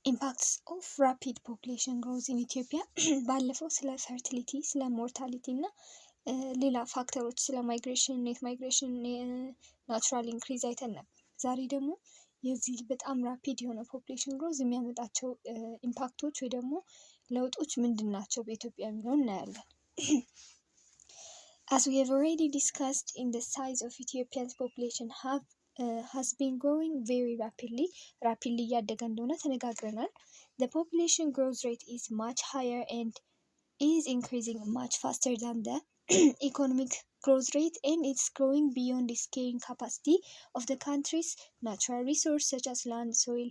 ኢምፓክትስ ኦፍ ራፒድ ፖፑሌሽን ግሮዝ ኢን ኢትዮጵያ ባለፈው ስለ ፈርቲሊቲ፣ ስለ ሞርታሊቲ እና ሌላ ፋክተሮች ስለ ማይግሬሽን፣ ኔት ማይግሬሽን፣ ናቹራል ኢንክሪዝ አይተን ነበር። ዛሬ ደግሞ የዚህ በጣም ራፒድ የሆነ ፖፑሌሽን ግሮዝ የሚያመጣቸው ኢምፓክቶች ወይ ደግሞ ለውጦች ምንድን ናቸው በኢትዮጵያ የሚለውን እናያለን። As we have already discussed, in the size of Ethiopia's population has been growing very rapidly እያደገ እንደሆነ ተነጋግረናል። The population growth rate is much higher and is increasing much faster than the economic growth rate, and it's growing beyond the carrying capacity of the country's natural resources such as land, soil,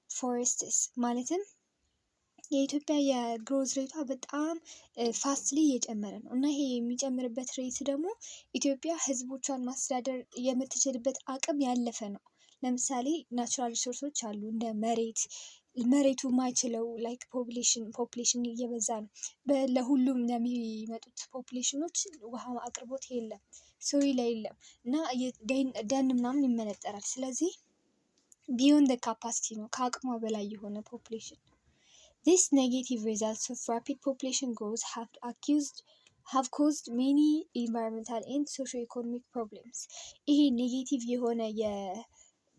forests. ማለትም የኢትዮጵያ የግሮዝ ሬቷ በጣም ፋስትሊ እየጨመረ ነው እና ይሄ የሚጨምርበት ሬት ደግሞ ኢትዮጵያ ህዝቦቿን ማስተዳደር የምትችልበት አቅም ያለፈ ነው። ለምሳሌ ናቹራል ሪሶርሶች አሉ እንደ መሬቱ ማይችለው ላይክ ፖፑሌሽን እየበዛ ነው። ለሁሉም ለሚመጡት ፖፑሌሽኖች ውሃ አቅርቦት የለም፣ ሶይል የለም እና ደን ምናምን ይመነጠራል። ስለዚህ ቢዮንድ ካፓሲቲ ነው፣ ከአቅሟ በላይ የሆነ ፖፑሌሽን። These negative results of rapid population growth have caused many environmental and socio-economic problems. ይሄ ኔጌቲቭ የሆነ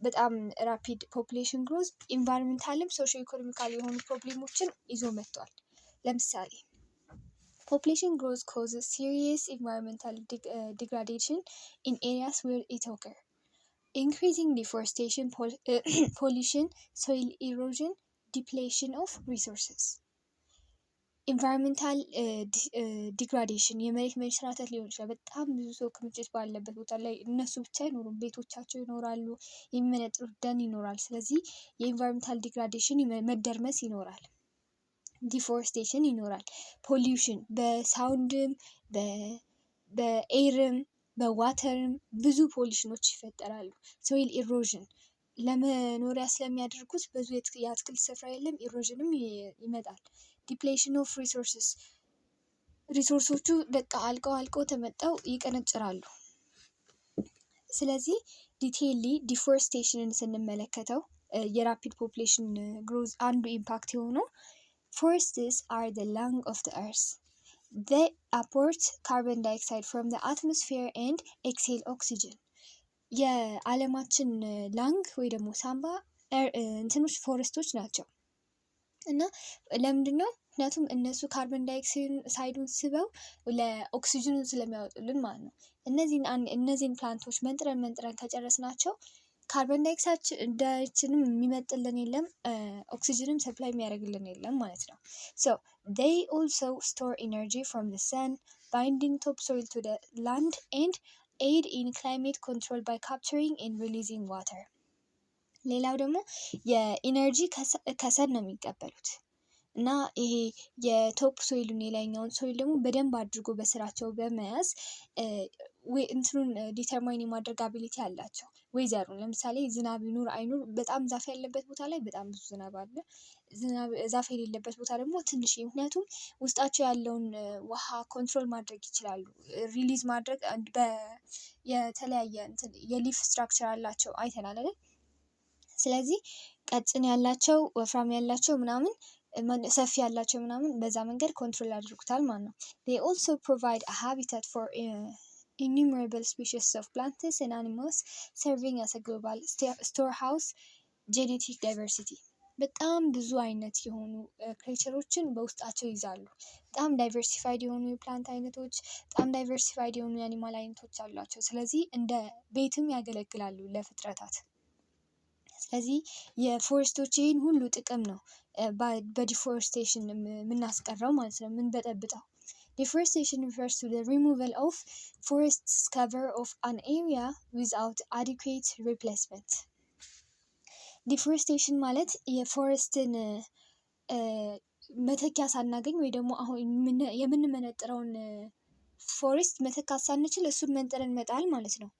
በጣም ራፒድ ፖፑሌሽን ግሮዝ ኢንቫይሮንሜንታልም ሶሾ ኢኮኖሚካል የሆኑ ፕሮብሌሞችን ይዞ መጥቷል። ለምሳሌ population growth causes serious environmental degradation in areas where it occurs, increasing deforestation, pollution, soil erosion, depletion of resources. ኢንቫይሮንሜንታል ዲግራዴሽን የመሬት መንሸራተት ሊሆን ይችላል። በጣም ብዙ ሰው ክምችት ባለበት ቦታ ላይ እነሱ ብቻ አይኖሩም፣ ቤቶቻቸው ይኖራሉ፣ የሚመነጥሩት ደን ይኖራል። ስለዚህ የኢንቫይሮንሜንታል ዲግራዴሽን መደርመስ ይኖራል፣ ዲፎሬስቴሽን ይኖራል፣ ፖሊዩሽን በሳውንድም በኤርም በዋተርም ብዙ ፖሊሽኖች ይፈጠራሉ። ሶይል ኢሮዥን ለመኖሪያ ስለሚያደርጉት ብዙ የአትክልት ስፍራ የለም፣ ኢሮዥንም ይመጣል። ዲፕሌሽን ኦፍ ሪሶርስስ ሪሶርሶቹ በቃ አልቀው ተመጠው ይቀነጭራሉ። ስለዚህ ዲቴይሊ ዲፎሬስቴሽንን ስንመለከተው የራፒድ ፖፑሌሽን ግሮዝ አንዱ ኢምፓክት የሆነው forests are the lung of the earth. They apport carbon dioxide from the atmosphere and exhale oxygen. የዓለማችን ላንግ ወይ ደግሞ ሳምባ እንትኖች ፎረስቶች ናቸው እና ለምንድን ነው? ምክንያቱም እነሱ ካርበን ዳይኦክሳይዱን ስበው ለኦክሲጅኑን ስለሚያወጡልን ማለት ነው። እነዚህን ፕላንቶች መንጥረን ከጨረስናቸው ካርበን ዳይኦክሳይዳችንም የሚመጥልን የለም፣ ኦክሲጅንም ሰፕላይ የሚያደርግልን የለም ማለት ነው። So they also store energy from the sun, binding topsoil to the land and aid in climate control by capturing and releasing water. ሌላው ደግሞ የኢነርጂ ከሰን ነው የሚቀበሉት እና ይሄ የቶፕ ሶይሉን የላይኛውን ሶይል ደግሞ በደንብ አድርጎ በስራቸው በመያዝ እንትኑን ዲተርማይን የማድረግ አቢሊቲ አላቸው። ዌዘሩን ለምሳሌ ዝናብ ይኑር አይኑር፣ በጣም ዛፍ ያለበት ቦታ ላይ በጣም ብዙ ዝናብ አለ፣ ዛፍ የሌለበት ቦታ ደግሞ ትንሽ። ምክንያቱም ውስጣቸው ያለውን ውሃ ኮንትሮል ማድረግ ይችላሉ፣ ሪሊዝ ማድረግ የተለያየ የሊፍ ስትራክቸር አላቸው አይተናል አይደል? ስለዚህ ቀጭን ያላቸው፣ ወፍራም ያላቸው ምናምን፣ ሰፊ ያላቸው ምናምን በዛ መንገድ ኮንትሮል ያደርጉታል ማለት ነው። They also provide a habitat for innumerable species of plants and animals, serving as a global storehouse genetic diversity. በጣም ብዙ አይነት የሆኑ ክሬቸሮችን በውስጣቸው ይዛሉ። በጣም ዳይቨርሲፋይድ የሆኑ የፕላንት አይነቶች፣ በጣም ዳይቨርሲፋይድ የሆኑ የአኒማል አይነቶች አሏቸው። ስለዚህ እንደ ቤትም ያገለግላሉ ለፍጥረታት። ስለዚህ የፎረስቶች ይህን ሁሉ ጥቅም ነው በዲፎሬስቴሽን የምናስቀረው ማለት ነው፣ የምንበጠብጠው። Deforestation refers to the removal of forest's cover of an area without adequate replacement. ዲፎሬስቴሽን ማለት የፎረስትን መተኪያ ሳናገኝ ወይ ደግሞ አሁን የምንመነጥረውን ፎሬስት መተካት ሳንችል እሱን መንጥረን መጣል ማለት ነው።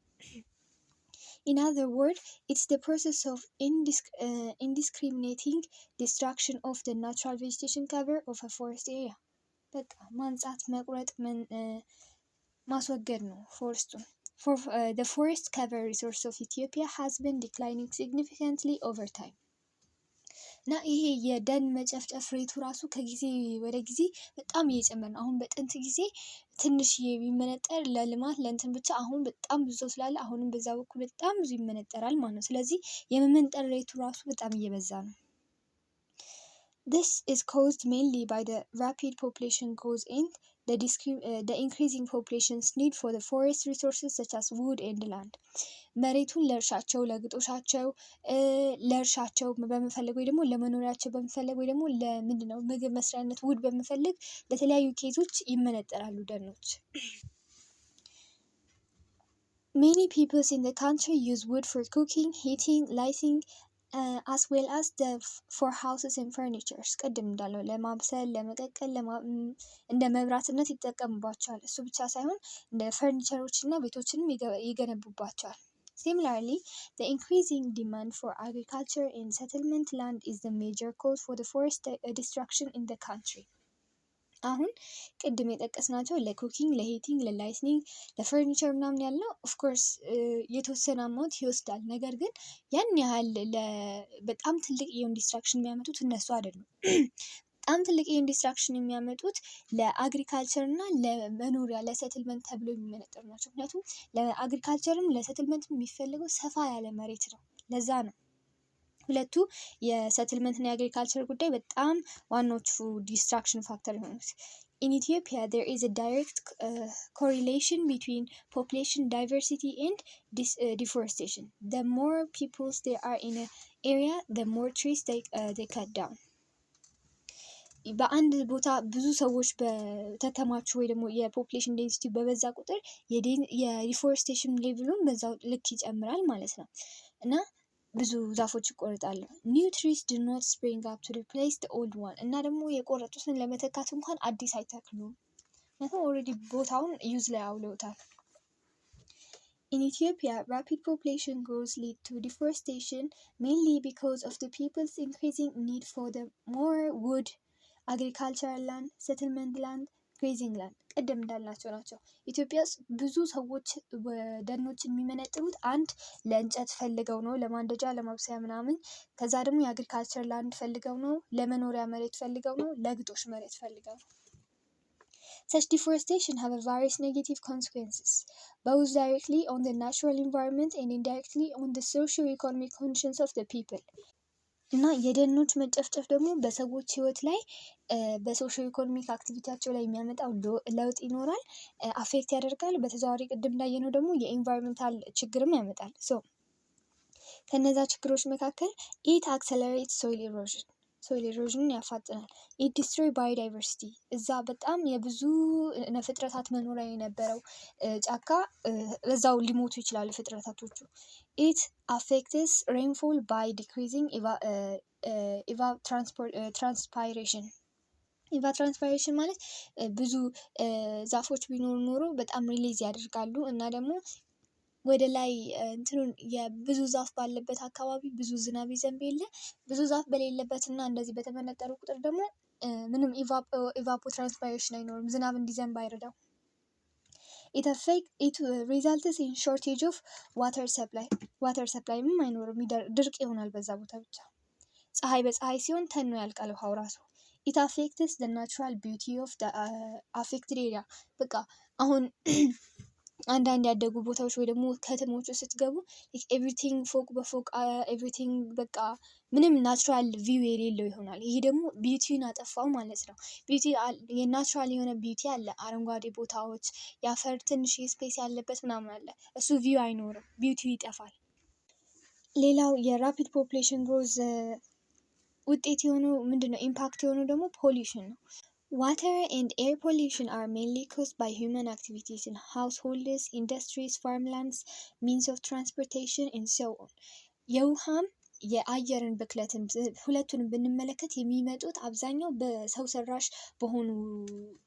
In other words, it's the process of indiscriminating destruction of the natural vegetation cover of a forest area. በቃ ማንጻት፣ መቁረጥ፣ ማስወገድ ነው ፎረስቱን። The forest cover resource of Ethiopia has been declining significantly over time. እና ይሄ የደን መጨፍጨፍ ሬቱ ራሱ ከጊዜ ወደ ጊዜ በጣም እየጨመረ ነው። አሁን በጥንት ጊዜ ትንሽዬ ቢመነጠር ለልማት ለእንትን ብቻ፣ አሁን በጣም ብዙ ሰው ስላለ አሁንም በዛ በኩል በጣም ብዙ ይመነጠራል ማለት ነው። ስለዚህ የመመንጠር ሬቱ ራሱ በጣም እየበዛ ነው። This is caused mainly by the rapid population growth and the increasing population's need for the forest resources such as wood and land. መሬቱን ለእርሻቸው ለግጦሻቸው ለእርሻቸው በመፈለግ ወይ ደግሞ ለመኖሪያቸው በመፈለግ ወይ ደግሞ ለምንድነው ምግብ መስሪያነት ውድ በመፈለግ ለተለያዩ ኬዞች ይመነጠራሉ ደኖች። Many peoples in the country use wood for cooking, heating, lighting, as well as for houses and furnitures. ቅድም እንዳለው ለማብሰል ለመቀቀል እንደ መብራትነት ይጠቀሙባቸዋል። እሱ ብቻ ሳይሆን እንደ ፈርኒቸሮች እና ቤቶችንም ይገነቡባቸዋል። Similarly, the increasing demand for agriculture and settlement land is the major cause for the forest destruction in the country. አሁን ቅድም የጠቀስናቸው ለኩኪንግ፣ ለሂቲንግ፣ ለላይትኒንግ፣ ለፈርኒቸር ምናምን ያለው ኦፍኮርስ የተወሰነ አማውንት ይወስዳል። ነገር ግን ያን ያህል በጣም ትልቅ የሆነ ዲስትራክሽን የሚያመጡት እነሱ አይደሉም። በጣም ትልቅ የሆነ ዲስትራክሽን የሚያመጡት ለአግሪካልቸር እና ለመኖሪያ ለሴትልመንት ተብሎ የሚመነጠሩ ናቸው። ምክንያቱም ለአግሪካልቸርም ለሴትልመንት የሚፈልገው ሰፋ ያለ መሬት ነው። ለዛ ነው ሁለቱ የሴትልመንት እና የአግሪካልቸር ጉዳይ በጣም ዋናዎቹ ዲስትራክሽን ፋክተር የሆኑት። In Ethiopia, there is a direct correlation between population diversity and deforestation. The more peoples there are in an area, the more trees they cut down. በአንድ ቦታ ብዙ ሰዎች በተከማቹ ወይ ደግሞ የፖፑሌሽን ዴንሲቲ በበዛ ቁጥር የዲፎሬስቴሽን ሌቭሉን በዛው ልክ ይጨምራል ማለት ነው እና ብዙ ዛፎች ይቆረጣሉ። ኒው ትሪስ ዱ ኖት ስፕሪንግ አፕ ቱ ሪፕሌስ ዘ ኦልድ ዋን እና ደግሞ የቆረጡትን ለመተካት እንኳን አዲስ አይተክሉም። ምክንያቱም ኦልሬዲ ቦታውን ዩዝ ላይ አውለውታል። In Ethiopia, rapid population growth lead to deforestation mainly because of the people's increasing need for the more wood, agricultural land, settlement land, grazing land. ቀደም እንዳልናቸው ናቸው። ኢትዮጵያ ውስጥ ብዙ ሰዎች ደኖችን የሚመነጥሩት አንድ ለእንጨት ፈልገው ነው፣ ለማንደጃ ለማብሰያ ምናምን። ከዛ ደግሞ የአግሪካልቸር ላንድ ፈልገው ነው፣ ለመኖሪያ መሬት ፈልገው ነው፣ ለግጦሽ መሬት ፈልገው ነው። Such deforestation have various negative consequences, both directly on the natural environment and indirectly on the socio-economic conditions of the people. እና የደኖች መጨፍጨፍ ደግሞ በሰዎች ህይወት ላይ በሶሾ ኢኮኖሚክ አክቲቪቲያቸው ላይ የሚያመጣው ለውጥ ይኖራል፣ አፌክት ያደርጋል። በተዘዋዋሪ ቅድም እንዳየነው ደግሞ የኢንቫይሮንመንታል ችግርም ያመጣል። ከነዛ ችግሮች መካከል ኢት አክሰለሬት ሶይል ኢሮዥንን ያፋጥናል። ኢት ዲስትሮይ ባዮዳይቨርሲቲ እዛ በጣም የብዙ ፍጥረታት መኖሪያ የነበረው ጫካ በዛው ሊሞቱ ይችላሉ ፍጥረታቶቹ። ኢት አፌክትስ ሬንፎል ባይ ዲክሪዚንግ ትራንስፓይሬሽን። ኢቫትራንስፓይሬሽን ማለት ብዙ ዛፎች ቢኖሩ ኖሮ በጣም ሪሊዝ ያደርጋሉ እና ደግሞ ወደ ላይ እንትኑን የብዙ ዛፍ ባለበት አካባቢ ብዙ ዝናብ ይዘንብ የለ ብዙ ዛፍ በሌለበት እና እንደዚህ በተመነጠሩ ቁጥር ደግሞ ምንም ኢቫፖ ትራንስፓይሬሽን አይኖርም፣ ዝናብ እንዲዘንብ አይረዳው። ኢት ሪዛልትስ ኢን ሾርቴጅ ኦፍ ዋተር ሰፕላይ ምንም አይኖርም፣ ድርቅ ይሆናል በዛ ቦታ ብቻ። ፀሐይ በፀሐይ ሲሆን ተኖ ያልቃል ውሃው ራሱ። ኢት አፌክትስ ዘ ናቹራል ቢዩቲ ኦፍ ዘ አፌክትድ ኤሪያ። በቃ አሁን አንዳንድ ያደጉ ቦታዎች ወይ ደግሞ ከተሞች ስትገቡ ኤቭሪቲንግ ፎቅ በፎቅ ኤቭሪቲንግ በቃ ምንም ናቹራል ቪው የሌለው ይሆናል። ይሄ ደግሞ ቢዩቲውን አጠፋው ማለት ነው። ቢዩቲ የናቹራል የሆነ ቢዩቲ አለ፣ አረንጓዴ ቦታዎች፣ የአፈር ትንሽ ስፔስ ያለበት ምናምን አለ። እሱ ቪው አይኖርም፣ ቢዩቲው ይጠፋል። ሌላው የራፒድ ፖፑሌሽን ግሮዝ ውጤት የሆነው ምንድነው? ኢምፓክት የሆነው ደግሞ ፖሊሽን ነው። Water and air pollution are mainly caused by human activities in households, industries, farmlands, means of transportation, and so on. የውሃም የአየርን ብክለትን ሁለቱንም ብንመለከት የሚመጡት አብዛኛው በሰው ሰራሽ በሆኑ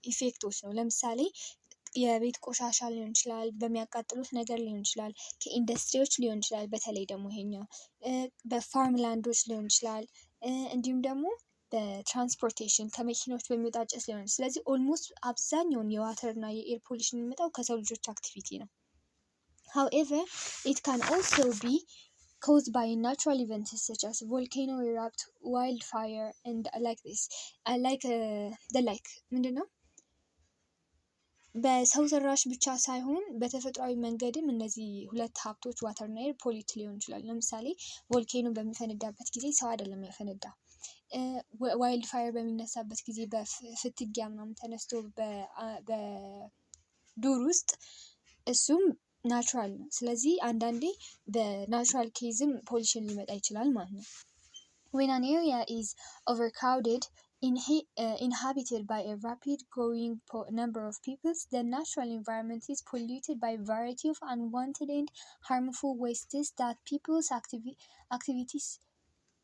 ኢፌክቶች ነው። ለምሳሌ የቤት ቆሻሻ ሊሆን ይችላል፣ በሚያቃጥሉት ነገር ሊሆን ይችላል፣ ከኢንዱስትሪዎች ሊሆን ይችላል፣ በተለይ ደግሞ ይሄኛው በፋርምላንዶች ሊሆን ይችላል፣ እንዲሁም ደግሞ በትራንስፖርቴሽን ከመኪናዎች በሚወጣ ጭስ ሊሆን። ስለዚህ ኦልሞስት አብዛኛውን የዋተር እና የኤር ፖሊሽን የሚመጣው ከሰው ልጆች አክቲቪቲ ነው። however it can also be caused by natural events such as volcano erupt, wildfire, and like this. ምንድን ነው በሰው ሰራሽ ብቻ ሳይሆን በተፈጥሯዊ መንገድም እነዚህ ሁለት ሀብቶች ዋተርና ኤር ፖሊት ሊሆን ይችላል። ለምሳሌ ቮልኬኖ በሚፈነዳበት ጊዜ ሰው አይደለም ያፈነዳ። ዋይልድ ፋየር በሚነሳበት ጊዜ በፍትጊያ ምናምን ተነስቶ በዱር ውስጥ እሱም ናቹራል ነው። ስለዚህ አንዳንዴ በናቹራል ኬዝም ፖሊሽን ሊመጣ ይችላል ማለት ነው። When an area is overcrowded, inhabited by a rapid growing number of peoples, the natural environment is polluted by a variety of unwanted and harmful wastes that people's activities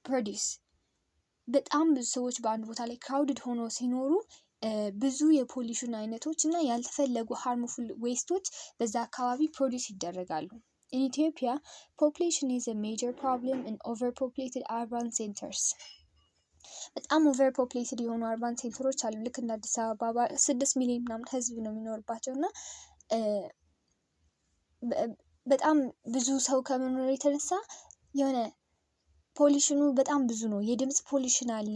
produce. በጣም ብዙ ሰዎች በአንድ ቦታ ላይ ክራውድድ ሆኖ ሲኖሩ ብዙ የፖሊሽን አይነቶች እና ያልተፈለጉ ሃርምፉል ዌስቶች በዛ አካባቢ ፕሮዲውስ ይደረጋሉ። In Ethiopia, population is a major problem in overpopulated urban centers. በጣም ኦቨርፖፕሌትድ የሆኑ አርባን ሴንተሮች አሉ። ልክ እንደ አዲስ አበባ 6 ሚሊዮን ምናምን ህዝብ ነው የሚኖርባቸው እና በጣም ብዙ ሰው ከመኖር የተነሳ የሆነ ፖሊሽኑ በጣም ብዙ ነው። የድምፅ ፖሊሽን አለ፣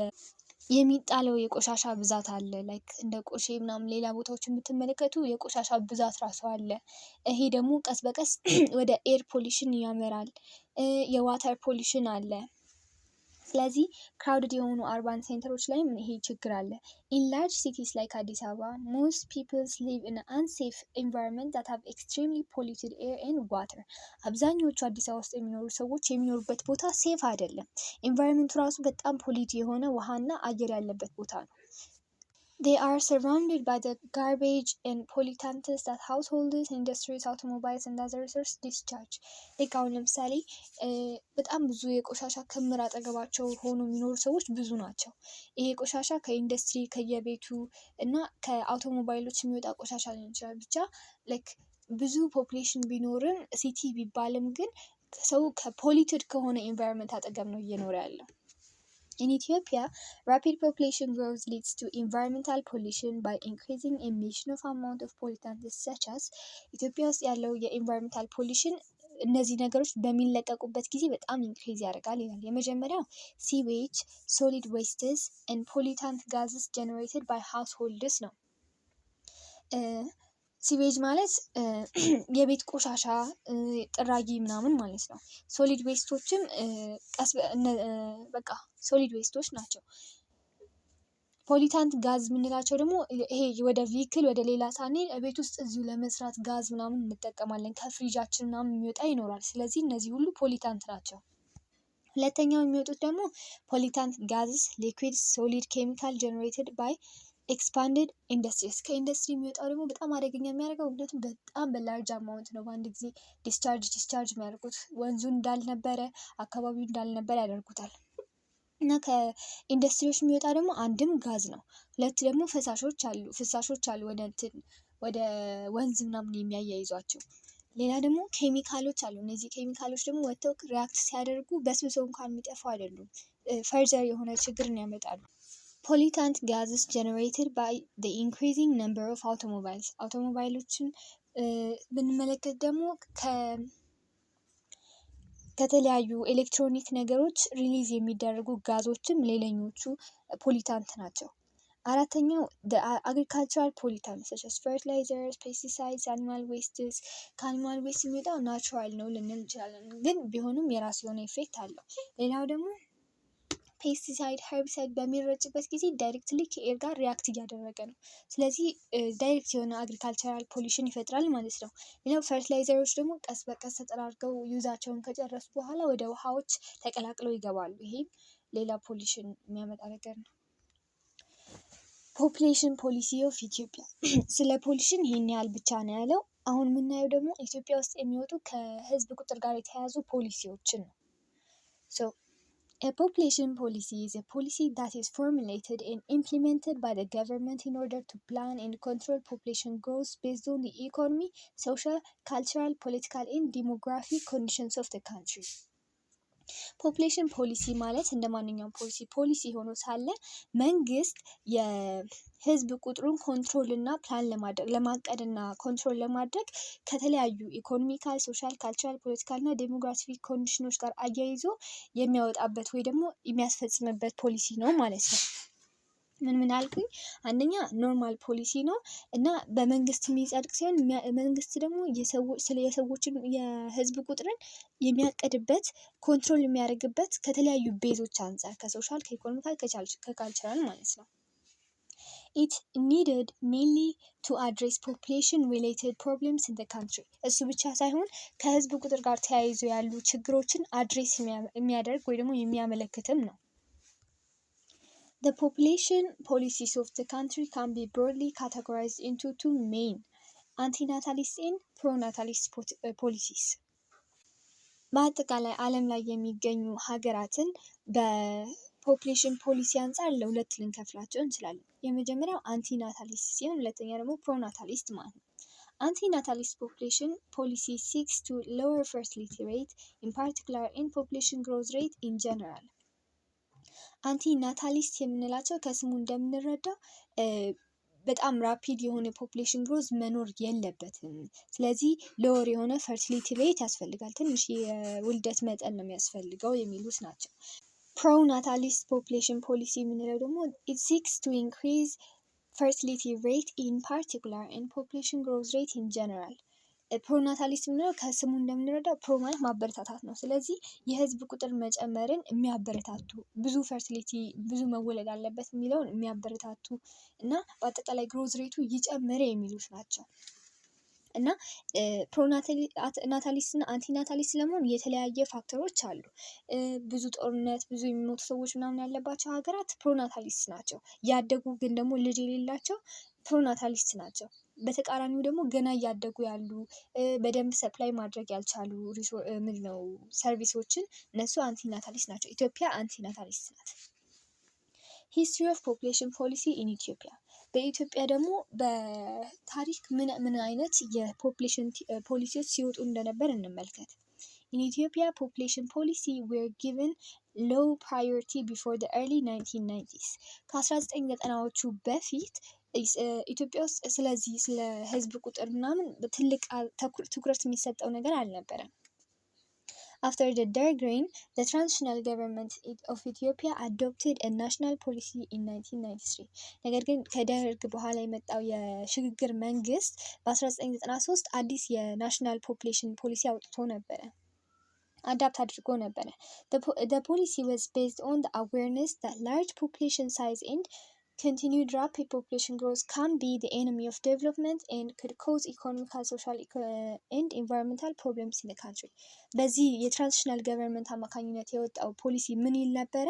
የሚጣለው የቆሻሻ ብዛት አለ። ላይክ እንደ ቆሼ ምናምን ሌላ ቦታዎች የምትመለከቱ የቆሻሻ ብዛት ራሱ አለ። ይሄ ደግሞ ቀስ በቀስ ወደ ኤር ፖሊሽን ያመራል። የዋተር ፖሊሽን አለ። ስለዚህ ክራውድድ የሆኑ አርባን ሴንተሮች ላይም ይሄ ችግር አለ። In large cities like Addis Ababa, most people live in an unsafe environment that have extremely polluted air and water. አብዛኞቹ አዲስ አበባ ውስጥ የሚኖሩ ሰዎች የሚኖሩበት ቦታ ሴፍ አይደለም። ኤንቫይሮንመንቱ ራሱ በጣም ፖሊት የሆነ ውሃና አየር ያለበት ቦታ ነው። They are surrounded by the garbage and pollutants that households, industries, automobiles and other resources discharge. አሁን ለምሳሌ በጣም ብዙ የቆሻሻ ክምር አጠገባቸው ሆኖ የሚኖሩ ሰዎች ብዙ ናቸው። ይሄ ቆሻሻ ከኢንዱስትሪ ከየቤቱ እና ከአውቶሞባይሎች የሚወጣ ቆሻሻ ሊሆን ይችላል። ብቻ ላይክ ብዙ ፖፑሌሽን ቢኖርም ሲቲ ቢባልም ግን ሰው ከፖሊትድ ከሆነ ኤንቫይሮንመንት አጠገብ ነው እየኖረ ያለው። In Ethiopia, rapid population growth leads to environmental pollution by increasing emission of amount of pollutants such as ኢትዮጵያ ውስጥ ያለው የኤንቫይሮንመንታል ፖሊሽን እነዚህ ነገሮች በሚለቀቁበት ጊዜ በጣም ኢንክሪዝ ያደርጋል ይላል። የመጀመሪያው ሲዌጅ፣ ሶሊድ ዌስትስ and pollutant gases generated by households ነው። ሲዌጅ ማለት የቤት ቆሻሻ ጥራጊ ምናምን ማለት ነው። ሶሊድ ዌስቶችም በቃ ሶሊድ ዌስቶች ናቸው። ፖሊታንት ጋዝ የምንላቸው ደግሞ ይሄ ወደ ቪክል ወደ ሌላ ሳንሄድ ቤት ውስጥ እዚሁ ለመስራት ጋዝ ምናምን እንጠቀማለን። ከፍሪጃችን ምናምን የሚወጣ ይኖራል። ስለዚህ እነዚህ ሁሉ ፖሊታንት ናቸው። ሁለተኛው የሚወጡት ደግሞ ፖሊታንት ጋዝስ ሊኩዊድ ሶሊድ ኬሚካል ጀነሬትድ ባይ ኤክስፓንድድ ኢንዱስትሪስ። ከኢንዱስትሪ የሚወጣው ደግሞ በጣም አደገኛ የሚያደርገው ምክንያቱም በጣም በላርጅ አማውንት ነው በአንድ ጊዜ ዲስቻርጅ የሚያደርጉት። ወንዙ እንዳልነበረ አካባቢው እንዳልነበረ ያደርጉታል። እና ከኢንዱስትሪዎች የሚወጣ ደግሞ አንድም ጋዝ ነው፣ ሁለት ደግሞ ፍሳሾች አሉ ወደ ወንዝ ምናምን የሚያያይዟቸው። ሌላ ደግሞ ኬሚካሎች አሉ። እነዚህ ኬሚካሎች ደግሞ ወጥተው ሪያክት ሲያደርጉ በስብሰው እንኳን የሚጠፉ አይደሉም፣ ፈርዘር የሆነ ችግርን ያመጣሉ። ፖሊታንት ጋዝስ ጀነሬትድ ባይ the increasing number of automobiles። አውቶሞባይሎችን ብንመለከት ደግሞ ከተለያዩ ኤሌክትሮኒክ ነገሮች ሪሊዝ የሚደረጉ ጋዞችም ሌላኞቹ ፖሊታንት ናቸው። አራተኛው agricultural pollutants such as fertilizers, pesticides, animal wastes። ከአኒማል ዌስት የሚወጣው ናቹራል ነው ልንል እንችላለን፣ ግን ቢሆንም የራሱ የሆነ ኢፌክት አለው። ሌላው ደግሞ ፔስቲሳይድ ሄርቢሳይድ በሚረጭበት ጊዜ ዳይሬክትሊ ከኤር ጋር ሪያክት እያደረገ ነው። ስለዚህ ዳይሬክት የሆነ አግሪካልቸራል ፖሊሽን ይፈጥራል ማለት ነው። ሌላው ፈርቲላይዘሮች ደግሞ ቀስ በቀስ ተጠራርገው ዩዛቸውን ከጨረሱ በኋላ ወደ ውሃዎች ተቀላቅለው ይገባሉ። ይሄም ሌላ ፖሊሽን የሚያመጣ ነገር ነው። ፖፑሌሽን ፖሊሲ ኦፍ ኢትዮጵያ ስለ ፖሊሽን ይሄን ያህል ብቻ ነው ያለው። አሁን የምናየው ደግሞ ኢትዮጵያ ውስጥ የሚወጡ ከህዝብ ቁጥር ጋር የተያያዙ ፖሊሲዎችን ነው። A population policy is a policy that is formulated and implemented by the government in order to plan and control population growth based on the economic, social, cultural, political and demographic conditions of the country. ፖፕሌሽን ፖሊሲ ማለት እንደማንኛውም ፖሊሲ ሆኖ ሳለ መንግስት የህዝብ ቁጥሩን ኮንትሮል እና ፕላን ለማቀድ እና ኮንትሮል ለማድረግ ከተለያዩ ኢኮኖሚካል፣ ሶሻል፣ ካልቸራል፣ ፖለቲካል እና ዴሞግራፊክ ኮንዲሽኖች ጋር አያይዞ የሚያወጣበት ወይ ደግሞ የሚያስፈጽምበት ፖሊሲ ነው ማለት ነው። ምን አልኩኝ? አንደኛ ኖርማል ፖሊሲ ነው እና በመንግስት የሚጸድቅ ሲሆን መንግስት ደግሞ የሰዎችን የህዝብ ቁጥርን የሚያቅድበት ኮንትሮል የሚያደርግበት ከተለያዩ ቤዞች አንጻር ከሶሻል፣ ከኢኮኖሚካል፣ ከካልቸራል ማለት ነው። It needed mainly to address population related problems in the country. እሱ ብቻ ሳይሆን ከህዝብ ቁጥር ጋር ተያይዞ ያሉ ችግሮችን አድሬስ የሚያደርግ ወይ ደግሞ የሚያመለክትም ነው። The population policies of the country can be broadly categorized into two main, anti-natalist and pro-natalist policies. በአጠቃላይ ዓለም ላይ የሚገኙ ሀገራትን በፖፕሌሽን ፖሊሲ አንጻር ለሁለት ልንከፍላቸው እንችላለን። የመጀመሪያው አንቲናታሊስት ሲሆን ሁለተኛ ደግሞ ፕሮናታሊስት ማለት ነው። Anti-natalist population policy seeks to lower fertility rate in particular and population growth rate in general. አንቲናታሊስት የምንላቸው ከስሙ እንደምንረዳው በጣም ራፒድ የሆነ ፖፕሌሽን ግሮዝ መኖር የለበትም። ስለዚህ ሎወር የሆነ ፈርቲሊቲ ሬት ያስፈልጋል፣ ትንሽ የውልደት መጠን ነው የሚያስፈልገው የሚሉት ናቸው። ፕሮናታሊስት ፖፕሌሽን ፖሊሲ የምንለው ደግሞ it seeks to increase fertility rate in particular and population growth rate in general. ፕሮናታሊስት የምንለው ከስሙ እንደምንረዳው ፕሮ ማለት ማበረታታት ነው። ስለዚህ የህዝብ ቁጥር መጨመርን የሚያበረታቱ ብዙ ፈርቲሊቲ ብዙ መወለድ አለበት የሚለውን የሚያበረታቱ እና በአጠቃላይ ግሮዝ ሬቱ ይጨምር የሚሉት ናቸው። እና ፕሮናታሊስት እና አንቲናታሊስት ለመሆን የተለያየ ፋክተሮች አሉ። ብዙ ጦርነት ብዙ የሚሞቱ ሰዎች ምናምን ያለባቸው ሀገራት ፕሮናታሊስት ናቸው። ያደጉ ግን ደግሞ ልጅ የሌላቸው ፕሮናታሊስት ናቸው። በተቃራኒው ደግሞ ገና እያደጉ ያሉ በደንብ ሰፕላይ ማድረግ ያልቻሉ ሰርቪሶችን እነሱ አንቲናታሊስት ናቸው። ኢትዮጵያ አንቲናታሊስት ናት። ሂስትሪ ኦፍ ፖፕሌሽን ፖሊሲ ኢን ኢትዮጵያ። በኢትዮጵያ ደግሞ በታሪክ ምን አይነት የፖፕሌሽን ፖሊሲዎች ሲወጡ እንደነበር እንመልከት። In Ethiopia, population policy were given low priority before the early 1990s. ከ1990ዎቹ በፊት ኢትዮጵያ ውስጥ ስለዚህ ስለ ህዝብ ቁጥር ምናምን ትልቅ ትኩረት የሚሰጠው ነገር አልነበረም። After the Derg reign, the transitional government of Ethiopia adopted a national policy in 1993. ነገር ግን ከደርግ በኋላ የመጣው የሽግግር መንግስት በ1993 አዲስ የናሽናል ፖፕሌሽን ፖሊሲ አውጥቶ ነበረ። አዳፕት አድርጎ ነበረ። The policy was based on the awareness that large population size and continued rapid population growth can be the enemy of development and could cause economical, social, and environmental problems in the country. በዚህ የትራንዚሽናል ገቨርንመንት አማካኝነት የወጣው ፖሊሲ ምን ይል ነበረ?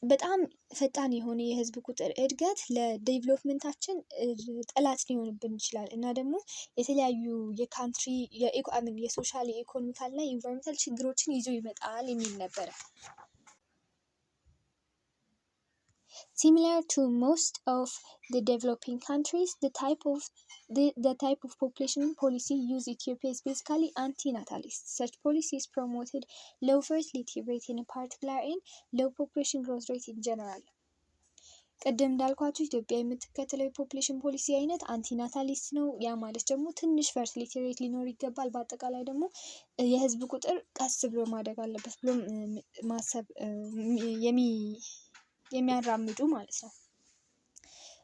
በጣም ፈጣን የሆነ የህዝብ ቁጥር እድገት ለዴቨሎፕመንታችን ጠላት ሊሆንብን ይችላል እና ደግሞ የተለያዩ የካንትሪ የሶሻል የኢኮኖሚካል እና የኢንቫይሮንመንታል ችግሮችን ይዞ ይመጣል የሚል ነበረ። Similar to most of the developing countries, the type of population policy used in Ethiopia is basically anti-natalist. Such policies promoted low fertility rate in particular and low population growth rate in general. ቀደም እንዳልኳችሁ ኢትዮጵያ የምትከተለው የፖፕሌሽን ፖሊሲ አይነት አንቲናታሊስት ነው። ያ ማለት ደግሞ ትንሽ ፈርቲሊቲ ሬት ሊኖር ይገባል። በአጠቃላይ ደግሞ የህዝብ ቁጥር ቀስ ብሎ ማደግ አለበት ብሎ ማሰብ የሚያራምዱ ማለት ነው።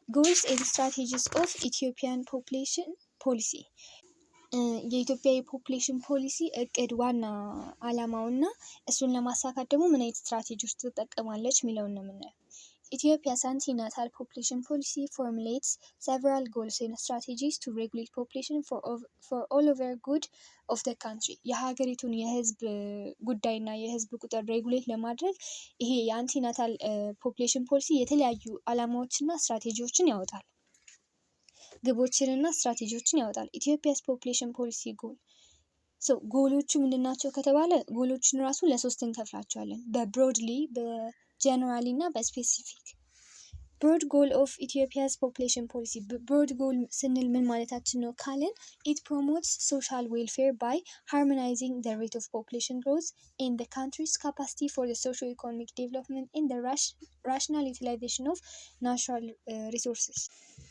Goals and strategies of Ethiopian population policy. የኢትዮጵያ የፖፕሌሽን ፖሊሲ እቅድ ዋና አላማውና እሱን ለማሳካት ደግሞ ምን አይነት ስትራቴጂዎች ትጠቀማለች የሚለውን ነው የምናየው። Ethiopia's anti-natal population policy formulates several goals and strategies to regulate population for all over good of the country. የሀገሪቱን የህዝብ ጉዳይና የህዝብ ቁጥር ሬጉሌት ለማድረግ ይሄ የአንቲናታል ፖፕሌሽን ፖሊሲ የተለያዩ አላማዎችና ስትራቴጂዎችን ያወጣል። ግቦችንና ስትራቴጂዎችን ያወጣል። ኢትዮጵያስ ፖፕሌሽን ፖሊሲ ጎል ጎሎቹ ምንድናቸው ከተባለ ጎሎችን ራሱ ለሶስት እንከፍላቸዋለን። በብሮድሊ በጀነራሊ እና በስፔሲፊክ። broad goal of Ethiopia's population policy broad goal ስንል ምን ማለታችን ነው ካልን it promotes social welfare by harmonizing the rate of population growth in the country's capacity for the socio-economic development and the rational utilization of natural resources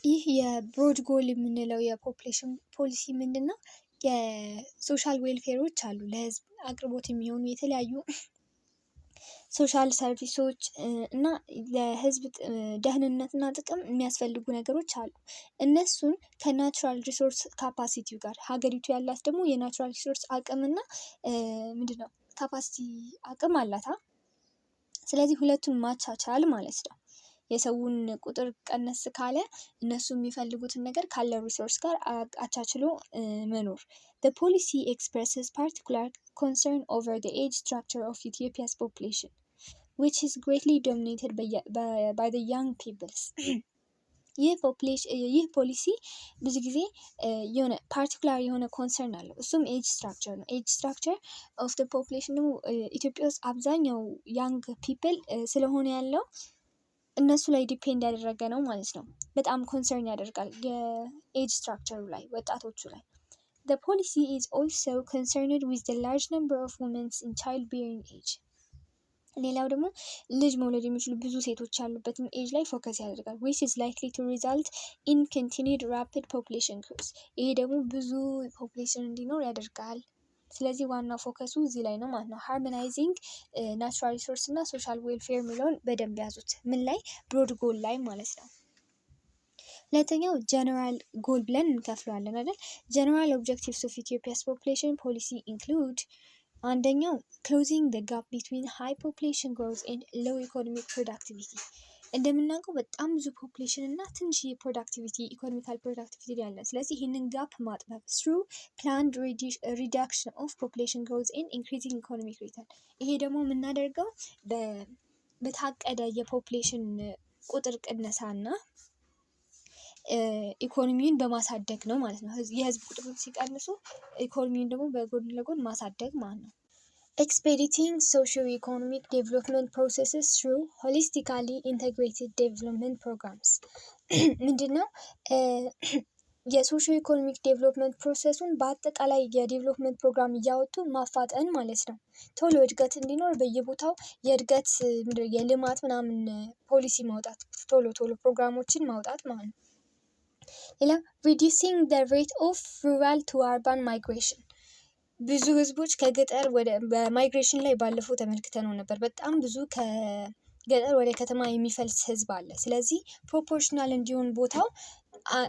ይህ የብሮድ ጎል የምንለው የፖፑሌሽን ፖሊሲ ምንድነው የሶሻል ዌልፌሮች አሉ ለህዝብ አቅርቦት የሚሆኑ የተለያዩ ሶሻል ሰርቪሶች እና ለህዝብ ደህንነትና ጥቅም የሚያስፈልጉ ነገሮች አሉ እነሱን ከናቹራል ሪሶርስ ካፓሲቲው ጋር ሀገሪቱ ያላት ደግሞ የናቹራል ሪሶርስ አቅምና ምንድነው ካፓሲቲ አቅም አላታ ስለዚህ ሁለቱን ማቻቻል ማለት ነው የሰውን ቁጥር ቀነስ ካለ እነሱ የሚፈልጉትን ነገር ካለ ሪሶርስ ጋር አቻችሎ መኖር The policy expresses particular concern over the age structure of Ethiopia's population, which is greatly dominated by the young peoples. ይህ ፖሊሲ ብዙ ጊዜ የሆነ ፓርቲኩላር የሆነ ኮንሰርን አለው እሱም ኤጅ ስትራክቸር ነው ኤጅ ስትራክቸር ኦፍ the population ደግሞ ኢትዮጵያ ውስጥ አብዛኛው ያንግ ፒፕል ስለሆነ ያለው እነሱ ላይ ዲፔንድ ያደረገ ነው ማለት ነው በጣም ኮንሰርን ያደርጋል የኤጅ ስትራክቸሩ ላይ ወጣቶቹ ላይ The policy is also concerned with the large number of women in childbearing age. ሌላው ደግሞ ልጅ መውለድ የሚችሉ ብዙ ሴቶች ያሉበትን ኤጅ ላይ ፎከስ ያደርጋል which is likely to result in continued rapid population growth. ይሄ ደግሞ ብዙ ፖፑሌሽን እንዲኖር ያደርጋል ስለዚህ ዋና ፎከሱ እዚህ ላይ ነው ማለት ነው harmonizing natural resource እና social welfare የሚለውን በደንብ ያዙት ምን ላይ ብሮድ ጎል ላይ ማለት ነው ሁለተኛው ጀነራል ጎል ብለን እንከፍለዋለን አይደል ጀነራል ኦብጀክቲቭስ ኦፍ ኢትዮጵያስ ፖፑሌሽን ፖሊሲ ኢንክሉድ አንደኛው closing the gap between high population growth and low economic productivity እንደምናውቀው በጣም ብዙ ፖፑሌሽን እና ትንሽ ፕሮዳክቲቪቲ ኢኮኖሚካል ፕሮዳክቲቪቲ ያለ ስለዚህ ይሄንን ጋፕ ማጥበብ through planned reduction of population growth and increasing economic return ይሄ ደግሞ የምናደርገው በታቀደ የፖፑሌሽን ቁጥር ቅነሳና ኢኮኖሚውን በማሳደግ ነው ማለት ነው የህዝብ ቁጥር ሲቀንሱ ኢኮኖሚውን ደግሞ በጎን ለጎን ማሳደግ ማለት ነው expediting socio-economic development processes through holistically integrated development programs ምንድነው የሶሺዮ ኢኮኖሚክ ዴቨሎፕመንት ፕሮሰሱን በአጠቃላይ የዴቨሎፕመንት ፕሮግራም እያወጡ ማፋጠን ማለት ነው ቶሎ እድገት እንዲኖር በየቦታው የእድገት የልማት ምናምን ፖሊሲ ማውጣት ቶሎ ፕሮግራሞችን ማውጣት ማለት ነው ሌላ reducing the rate of rural to urban migration ብዙ ህዝቦች ከገጠር ወደ በማይግሬሽን ላይ ባለፈው ተመልክተነው ነበር በጣም ብዙ ከገጠር ወደ ከተማ የሚፈልስ ህዝብ አለ ስለዚህ ፕሮፖርሽናል እንዲሆን ቦታው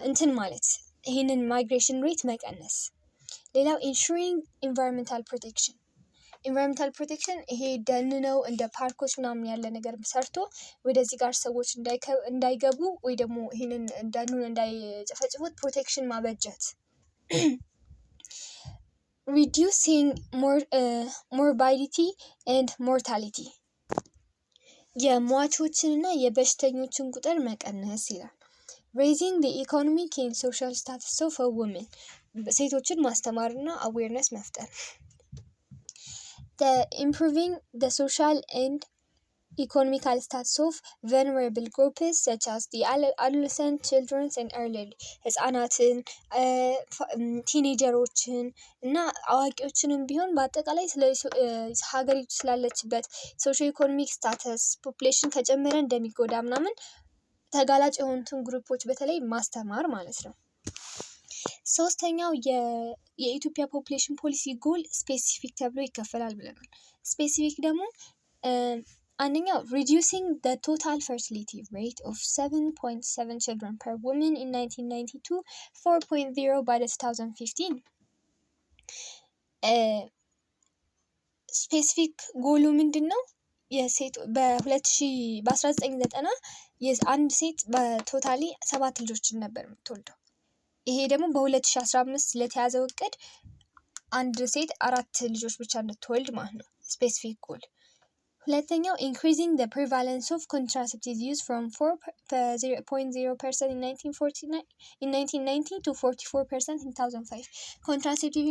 እንትን ማለት ይሄንን ማይግሬሽን ሬት መቀነስ ሌላው ensuring environmental protection ይሄ ደን ነው እንደ ፓርኮች ምናምን ያለ ነገር ሰርቶ ወደዚህ ጋር ሰዎች እንዳይገቡ ወይ ደግሞ ይሄንን ደኑን እንዳይጨፈጭፉት ፕሮቴክሽን ማበጀት reducing morbidity and mortality የሟቾችንና የበሽተኞችን ቁጥር መቀነስ ይላል raising the economic and social status of women ሴቶችን ማስተማርና awareness መፍጠር improving the social and economical status of vulnerable groups such as the adolescent children and elderly ህፃናትን ቲኔጀሮችን እና አዋቂዎችንም ቢሆን በአጠቃላይ ስለ ሀገሪቱ ስላለችበት ሶሺዮ ኢኮኖሚክ ስታተስ ፖፑሌሽን ከጨመረ እንደሚጎዳ ምናምን ተጋላጭ የሆኑትን ግሩፖች በተለይ ማስተማር ማለት ነው ሶስተኛው የኢትዮጵያ ፖፑሌሽን ፖሊሲ ጎል ስፔሲፊክ ተብሎ ይከፈላል ብለናል ስፔሲፊክ ደግሞ አንደኛው reducing the total fertility rate of 7.7 children per woman in 1990 to 4.0 by 2015 ስፔሲፊክ ጎሉ ምንድነው የሴት በ1990 አንድ ሴት በቶታሊ 7 ልጆችን ነበር የምትወልደው ይሄ ደግሞ በ2015 ለተያዘው እቅድ አንድ ሴት 4 ልጆች ብቻ እንድትወልድ ማለት ነው ስፔሲፊክ ጎል ሁለተኛው increasing the prevalence of contraceptive use from 4.0% in 1990 to 44% in 2005 contraceptive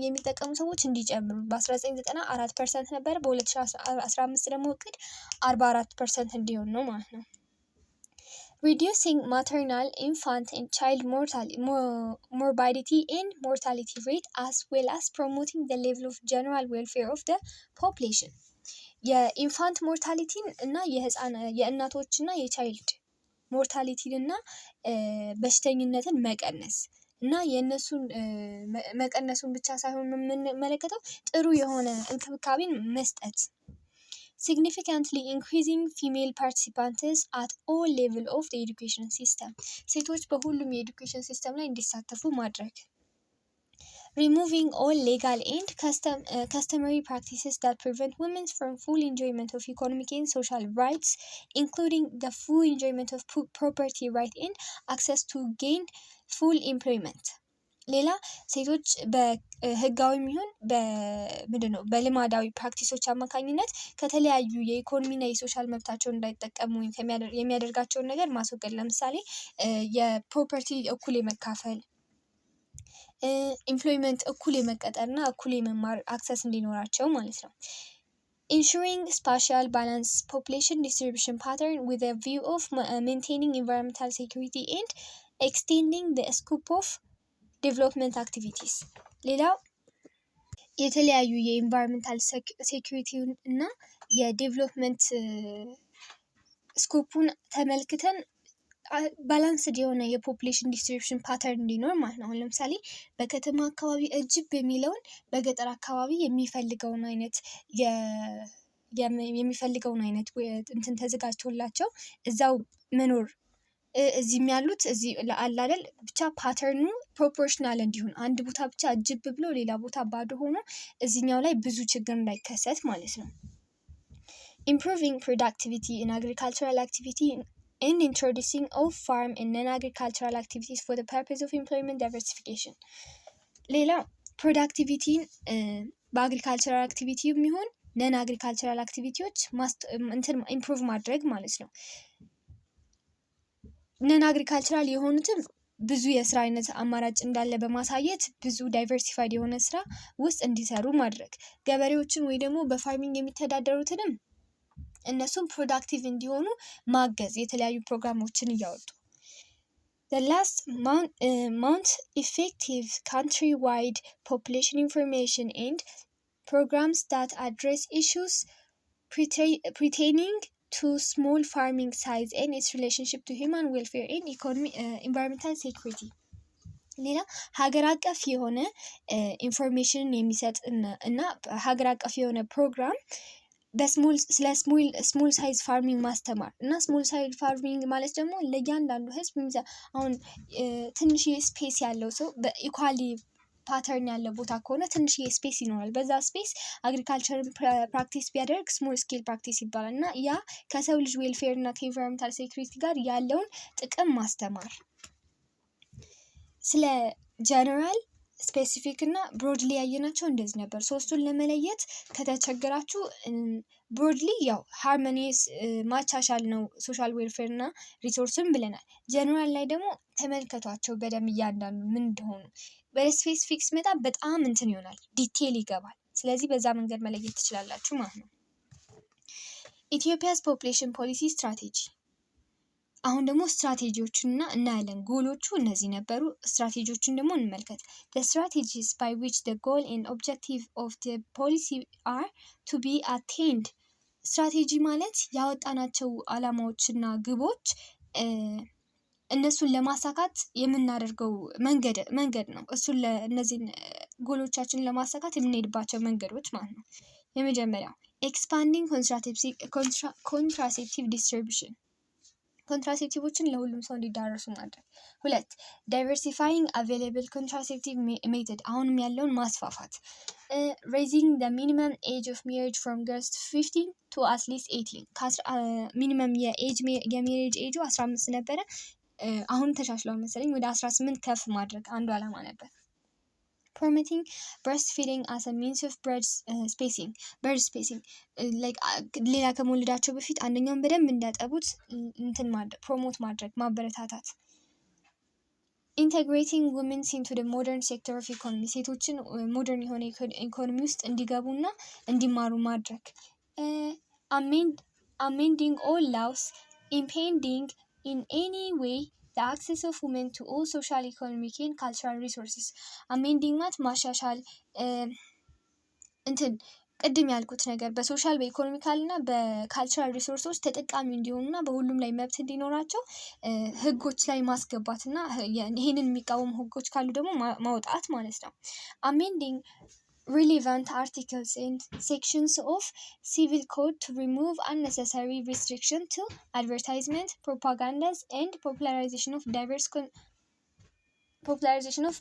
የሚጠቀሙ ሰዎች እንዲጨምሩ በ1990 4% ነበር በ2015 ደግሞ እቅድ 44% እንዲሆን ነው ማለት ነው reducing maternal, infant, and child morbidity and mortality rate, as well as promoting the level of general welfare of the population. የኢንፋንት ሞርታሊቲን እና የእናቶች እና የቻይልድ ሞርታሊቲን እና በሽተኝነትን መቀነስ እና የእነሱን መቀነሱን ብቻ ሳይሆን የምንመለከተው ጥሩ የሆነ እንክብካቤን መስጠት። significantly increasing female participants at all level of the education system ሴቶች በሁሉም የኤዱኬሽን ሲስተም ላይ እንዲሳተፉ ማድረግ። removing all legal and customary practices that prevent women from full enjoyment of economic and social rights, including the full enjoyment of property right and access to gain full employment. ሌላ ሴቶች በህጋዊም ይሁን በምንድነው በልማዳዊ ፕራክቲሶች አማካኝነት ከተለያዩ የኢኮኖሚና የሶሻል መብታቸውን እንዳይጠቀሙ የሚያደርጋቸውን ነገር ማስወገድ። ለምሳሌ የፕሮፐርቲ እኩል የመካፈል፣ ኤምፕሎይመንት እኩል የመቀጠርና እኩል የመማር አክሰስ እንዲኖራቸው ማለት ነው። ensuring spatial balance population distribution pattern with a view of maintaining environmental security and extending the scope of development activities. ሌላው የተለያዩ የኢንቫይሮንመንታል ሴኩሪቲውን እና የዴቨሎፕመንት ስኮፑን ተመልክተን ባላንስድ የሆነ የፖፑሌሽን ዲስትሪቢዩሽን ፓተርን እንዲኖር ማለት ነው። አሁን ለምሳሌ በከተማ አካባቢ እጅብ የሚለውን በገጠር አካባቢ የሚፈልገውን አይነት እንትን ተዘጋጅቶላቸው እዛው መኖር፣ እዚህም ያሉት እዚህ አለ አይደል ብቻ ፓተርኑ ፕሮፖርሽናል እንዲሆን አንድ ቦታ ብቻ እጅብ ብሎ ሌላ ቦታ ባዶ ሆኖ እዚህኛው ላይ ብዙ ችግር እንዳይከሰት ማለት ነው። improving productivity in agricultural activity and introducing of farm and non-agricultural activities for the purpose of employment diversification. ሌላ ፕሮዳክቲቪቲን በአግሪካልቸራል አክቲቪቲ የሚሆን ነን አግሪካልቸራል አክቲቪቲዎች ኢምፕሩቭ ማድረግ ማለት ነው። ነን አግሪካልቸራል የሆኑትም ብዙ የስራ አይነት አማራጭ እንዳለ በማሳየት ብዙ ዳይቨርሲፋይድ የሆነ ስራ ውስጥ እንዲሰሩ ማድረግ። ገበሬዎችን ወይ ደግሞ በፋርሚንግ የሚተዳደሩትንም እነሱም ፕሮዳክቲቭ እንዲሆኑ ማገዝ የተለያዩ ፕሮግራሞችን እያወጡ። the last mount effective country-wide population information and programs that address issues pertaining to small farming size and its relationship to human welfare and environmental security. ሌላ ሀገር አቀፍ የሆነ ኢንፎርሜሽን የሚሰጥ እና ሀገር አቀፍ የሆነ ፕሮግራም ስሞል ሳይዝ ፋርሚንግ ማስተማር እና ስሞል ሳይዝ ፋርሚንግ ማለት ደግሞ ለእያንዳንዱ ህዝብ አሁን ትንሽዬ ስፔስ ያለው ሰው በኢኳሊ ፓተርን ያለ ቦታ ከሆነ ትንሽዬ ስፔስ ይኖራል። በዛ ስፔስ አግሪካልቸርን ፕራክቲስ ቢያደርግ ስሞል ስኬል ፕራክቲስ ይባላል እና ያ ከሰው ልጅ ዌልፌር እና ከኢንቫይሮንመንታል ሴኩሪቲ ጋር ያለውን ጥቅም ማስተማር። ስለ ጀነራል ስፔሲፊክ እና ብሮድሊ ያየናቸው እንደዚህ ነበር። ሶስቱን ለመለየት ከተቸገራችሁ ብሮድሊ ያው ሃርሞኒየስ ማቻቻል ነው ሶሻል ዌልፌር እና ሪሶርስን ብለናል። ጀነራል ላይ ደግሞ ተመልከቷቸው በደንብ እያንዳንዱ ምን እንደሆኑ። በስፔሲፊክ ሲመጣ በጣም እንትን ይሆናል ዲቴይል ይገባል። ስለዚህ በዛ መንገድ መለየት ትችላላችሁ ማለት ነው። ኢትዮጵያስ ፖፑሌሽን ፖሊሲ ስትራቴጂ። አሁን ደግሞ ስትራቴጂዎቹን እናያለን። ጎሎቹ እነዚህ ነበሩ። ስትራቴጂዎቹን ደግሞ እንመልከት። the strategies by which the goal and objective of the policy are to be attained። ስትራቴጂ ማለት ያወጣናቸው አላማዎችና ግቦች እነሱን ለማሳካት የምናደርገው መንገድ ነው። እሱን ለእነዚህን ጎሎቻችንን ለማሳካት የምንሄድባቸው መንገዶች ማለት ነው። የመጀመሪያው ኤክስፓንዲንግ ኮንትራሴፕቲቭ ዲስትሪቢዩሽን ኮንትራሴፕቲቮችን ለሁሉም ሰው እንዲዳረሱ ማድረግ። 2 ዳይቨርሲፋይንግ አቬይላብል ኮንትራሴፕቲቭ ሜተድ አሁንም ያለውን ማስፋፋት። raising the minimum age of marriage from girls to 15 to at least 18 ሚኒመም የሜሬጅ ኤጁ 15 ነበረ። አሁን ተሻሽሏል መሰለኝ ወደ 18 ከፍ ማድረግ አንዱ ዓላማ ነበር። promoting breastfeeding as a means of bird spacing ሌላ ከመውለዳቸው በፊት አንደኛውን በደንብ እንዲያጠቡት ፕሮሞት ማድረግ ማበረታታት። integrating women into the modern sector of economy ሴቶችን ሞደርን የሆነ ኢኮኖሚ ውስጥ እንዲገቡና እንዲማሩ ማድረግ። amending all laws impeding in any way the access of women to all social, economic and cultural resources. amending ማለት ማሻሻል እንትን ቅድም ያልኩት ነገር በሶሻል በኢኮኖሚካል እና በካልቸራል ሪሶርሶች ተጠቃሚ እንዲሆኑና በሁሉም ላይ መብት እንዲኖራቸው ህጎች ላይ ማስገባት እና ይሄንን የሚቃወሙ ህጎች ካሉ ደግሞ ማውጣት ማለት ነው። amending relevant articles and sections of civil code to remove unnecessary restriction to advertisement, propagandas and popularization of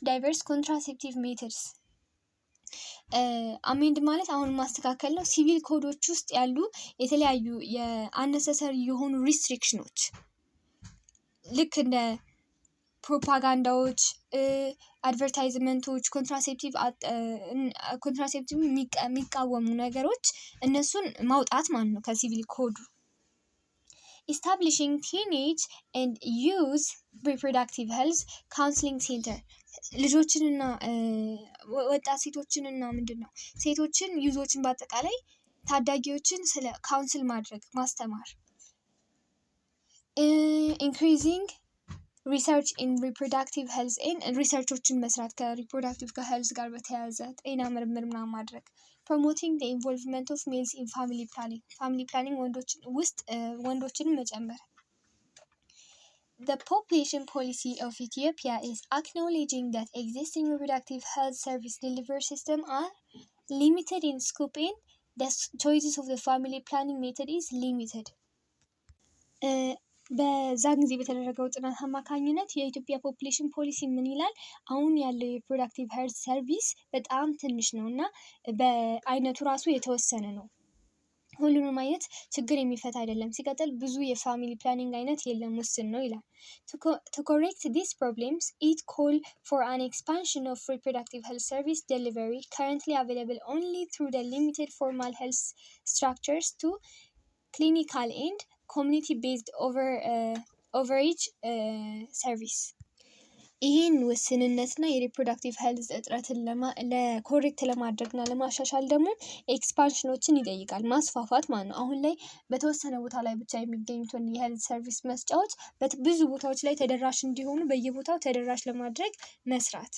diverse contraceptive methods. አሜንድ ማለት አሁን ማስተካከል ነው። ሲቪል ኮዶች ውስጥ ያሉ የተለያዩ የአነሰሰሪ የሆኑ ሪስትሪክሽኖች ልክ እንደ ፕሮፓጋንዳዎች፣ አድቨርታይዝመንቶች፣ ኮንትራሴፕቲቭ የሚቃወሙ ነገሮች እነሱን ማውጣት ማለት ነው ከሲቪል ኮዱ። establishing teenage and youth reproductive health counseling center ልጆችንና ወጣት ሴቶችንና ምንድነው ሴቶችን ዩዞችን በአጠቃላይ ታዳጊዎችን ስለ ካውንስል ማድረግ ማስተማር። increasing research in reproductive health and ሪሰርቾችን መስራት ከሪፕሮዳክቲቭ ከሄልዝ ጋር በተያያዘ ጤና ምርምር ምናምን ማድረግ። promoting the involvement of males in family planning ወንዶችን ውስጥ ወንዶችን መጨመር። The population policy of Ethiopia is acknowledging that existing reproductive health service delivery systems are limited in scope and the choices of the family planning method is limited. በዛን ጊዜ በተደረገው ጥናት አማካኝነት የኢትዮጵያ ፖፑሌሽን ፖሊሲ ምን ይላል? አሁን ያለው የሪፕሮዳክቲቭ ሄልዝ ሰርቪስ በጣም ትንሽ ነው እና በአይነቱ ራሱ የተወሰነ ነው። ሁሉንም አይነት ችግር የሚፈታ አይደለም። ሲቀጥል ብዙ የፋሚሊ ፕላኒንግ አይነት የለም፣ ውስን ነው ይላል። To correct these problems, it called for an expansion of reproductive health service delivery currently available only through the limited formal health structures to clinical and community-based overage service. ይህን ውስንነትና የሪፕሮዳክቲቭ ሄልዝ እጥረትን ለኮሬክት ለማድረግና ለማሻሻል ደግሞ ኤክስፓንሽኖችን ይጠይቃል፣ ማስፋፋት ማለት ነው። አሁን ላይ በተወሰነ ቦታ ላይ ብቻ የሚገኙትን የሄልዝ ሰርቪስ መስጫዎች ብዙ ቦታዎች ላይ ተደራሽ እንዲሆኑ በየቦታው ተደራሽ ለማድረግ መስራት።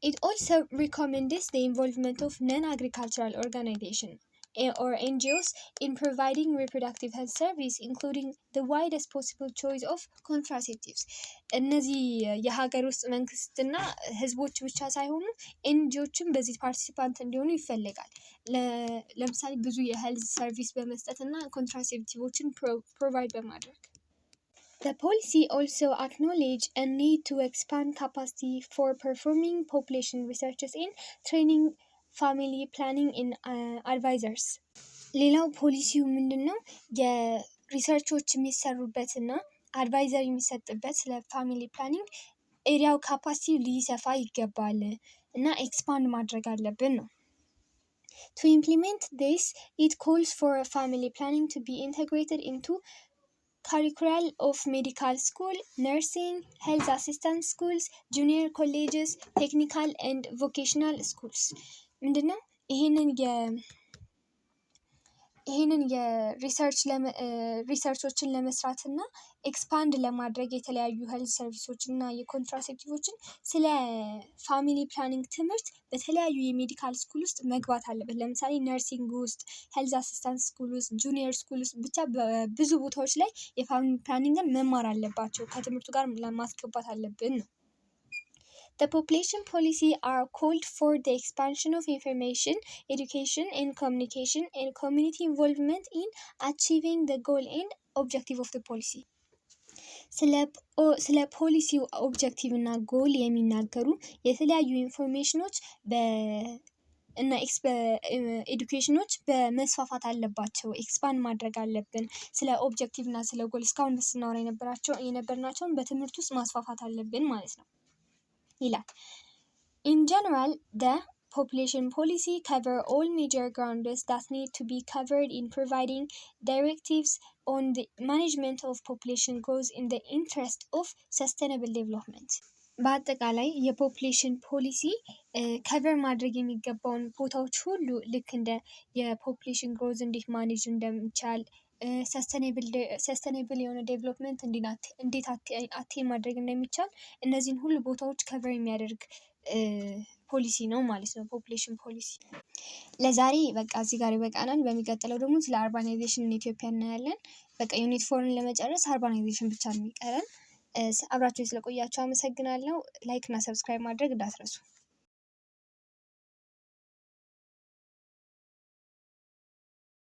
It also recommends the involvement of non-agricultural organizations or NGOs in providing reproductive health service, including the widest possible choice of contraceptives. እነዚህ የሀገር ውስጥ መንግስትና ህዝቦች ብቻ ሳይሆኑ ኤንጂኦዎችም በዚህ ፓርቲሲፓንት እንዲሆኑ ይፈልጋል። ለምሳሌ ብዙ የሄልዝ ሰርቪስ በመስጠትና ኮንትራሴፕቲቮችን ፕሮቫይድ በማድረግ። The policy also acknowledged a need to expand capacity for performing population researches and training family planning in advisors. ሌላው ፖሊሲው ምንድነው? የሪሰርቾች የሚሰሩበትና አድቫይዘር የሚሰጥበት ስለ ፋሚሊ ፕላኒንግ ኤሪያው ካፓሲቲ ሊሰፋ ይገባል እና ኤክስፓንድ ማድረግ አለብን ነው። To implement this, it calls for a family planning to be integrated into curriculum of medical school, nursing, health assistance schools, junior colleges, technical and vocational schools. ምንድነው ይሄንን የሪሰርቾችን ለመስራት እና ኤክስፓንድ ለማድረግ የተለያዩ ሄልዝ ሰርቪሶችን እና የኮንትራሴፕቲቮችን ስለ ፋሚሊ ፕላኒንግ ትምህርት በተለያዩ የሜዲካል ስኩል ውስጥ መግባት አለበት። ለምሳሌ ነርሲንግ ውስጥ፣ ሄልዝ አሲስታንስ ስኩል ውስጥ፣ ጁኒየር ስኩል ውስጥ ብቻ በብዙ ቦታዎች ላይ የፋሚሊ ፕላኒንግን መማር አለባቸው። ከትምህርቱ ጋር ለማስገባት አለብን ነው። The population policy are called for the expansion of information, education and communication and community involvement in achieving the goal and objective of the policy. ስለ ፖሊሲው ኦብጀክቲቭ እና ጎል የሚናገሩ የተለያዩ ኢንፎርሜሽኖች እና ኤዱኬሽኖች በመስፋፋት አለባቸው። ኤክስፓንድ ማድረግ አለብን። ስለ ኦብጀክቲቭ እና ስለ ጎል እስካሁን ስናወራ የነበርናቸውን በትምህርት ውስጥ ማስፋፋት አለብን ማለት ነው ይላል። In general, the population policy cover all major grounds that need to be covered in providing directives on the management of population growth in the interest of sustainable development. በአጠቃላይ የፖፑሌሽን ፖሊሲ ከቨር ማድረግ የሚገባውን ቦታዎች ሁሉ ልክ እንደ የፖፑሌሽን ግሮዝ እንዴት ማኔጅ እንደሚቻል፣ ሰስተኔብል የሆነ ዴቨሎፕመንት እንዴት አቴን ማድረግ እንደሚቻል እነዚህን ሁሉ ቦታዎች ከቨር የሚያደርግ ፖሊሲ ነው ማለት ነው፣ ፖፑሌሽን ፖሊሲ። ለዛሬ በቃ እዚህ ጋር ይበቃናል። በሚቀጥለው ደግሞ ስለ አርባናይዜሽን ኢትዮጵያ እናያለን። በቃ ዩኒት 4ን ለመጨረስ አርባናይዜሽን ብቻ ነው የሚቀረን። አብራችሁ ስለቆያችሁ አመሰግናለሁ። ላይክ እና ሰብስክራይብ ማድረግ እንዳትረሱ።